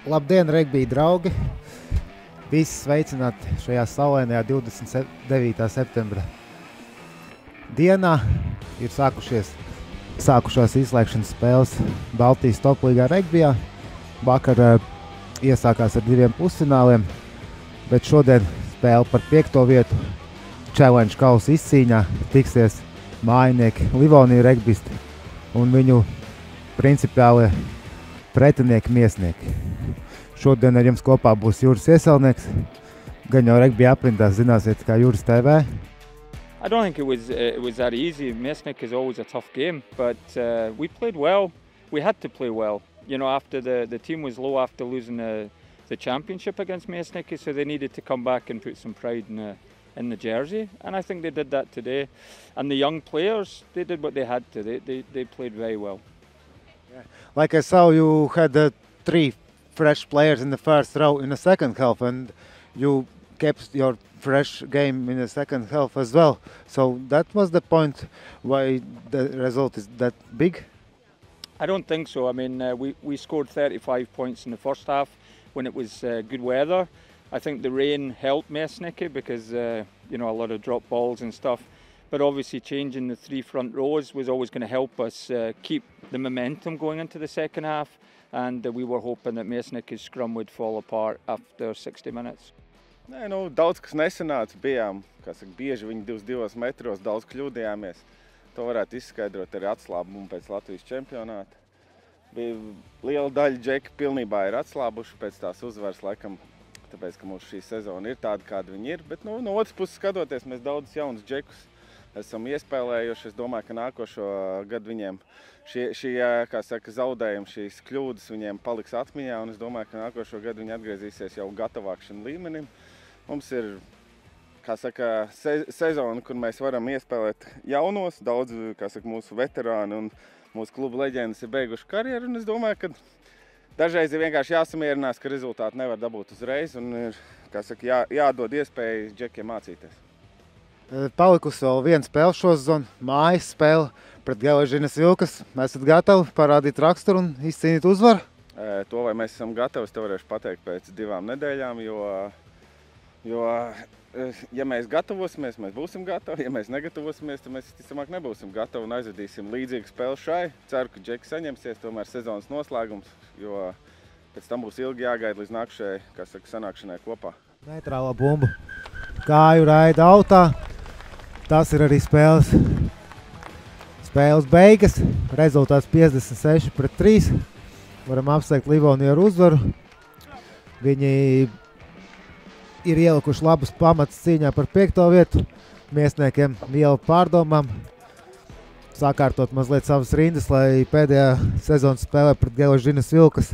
Labdien, regbija draugi! Visi sveicināti šajā saulainajā 29. septembra dienā. Ir sākušās izslēgšanas spēles Baltijas toplīgā regbijā. Vakar iesākās ar 2 pusfināliem, bet šodien spēle par 5. vietu Challenge kausa izcīņā tiksies mājinieki Livonija regbisti un viņu principiālie pretinieki Miesnieki. Šodien ar jums kopā būs Juris Ieselnieks. Gan jau regbija aprindās zināsiet kā Juris TV. I don't think it was that easy. Miesnik is always a tough game, but we played well. We had to play well. You know, after the team was low after losing the championship against Miesnik, so they needed to come back and put some pride in the jersey, and I think they did that today. And the young players, they did what they had to. They played very well. Yeah. Like I saw, you had 3 fresh players in the first row in the second half, and you kept your fresh game in the second half as well. So that was the point why the result is that big? I don't think so. I mean, we scored 35 points in the first half when it was good weather. I think the rain helped Miesniki because, you know, a lot of drop balls and stuff. But obviously changing the 3 front rows was always going to help us keep the momentum going into the second half. And we were hoping that Miesniki's scrum would fall apart after 60 minutes. Nē, nu, daudz kas nesanāca, bijām, kā saka, bieži viņi 2 metros, daudz kļūdījāmies. To varētu izskaidrot arī atslābumu pēc Latvijas čempionāta. Bija liela daļa džeki pilnībā ir atslābuši pēc tās uzvaras, laikam, tāpēc, ka mūsu šī sezona ir tāda, kāda viņi ir. Bet no otras puses skatoties, mēs daudz jaunus džekus esam iespēlējuši. Es domāju, ka nākošo gadu viņiem šie kā saka, zaudējumi, šīs kļūdas viņiem paliks atmiņā, un es domāju, ka nākošo gadu viņi atgriezīsies jau gatavāk šim līmenim. Mums ir, kā saka, sezona, kur mēs varam iespēlēt jaunos, daudz, kā saka, mūsu veterāni un mūsu kluba leģendas ir beiguši karjeru, un es domāju, ka dažreiz ir vienkārši jāsamierinās, ka rezultātu nevar dabūt uzreiz, un ir, kā saka, jādod iespēju džekiem mācīties. Palikusi vēl 1 spēle šo sezonu, mājas spēle pret Geležīnas Vilkas. Esat gatavi parādīt raksturu un izcīnīt uzvaru? To, vai mēs esam gatavi, es te varēšu pateikt pēc 2 nedēļām, jo ja mēs gatavosimies, mēs būsim gatavi. Ja mēs negatavosimies, tad mēs ticamāk nebūsim gatavi un aizvedīsim līdzīgu spēli šai. Ceru, ka džeki saņemsies, tomēr sezonas noslēgums, jo pēc tam būs ilgi jāgaida līdz nākušajai, kā saka, sanākšanai kopā. Neitrālā bumba. Kāju raida autā. Tas ir arī spēles beigas. Rezultāts 56-3. Varam apsveikt Livoniju ar uzvaru. Viņi ir ielikuši labus pamatus cīņā par 5. vietu. Miesniekiem viela pārdomām. Sakārtot mazliet savas rindas, lai pēdējā sezonas spēlē pret Geležīnas Vilkas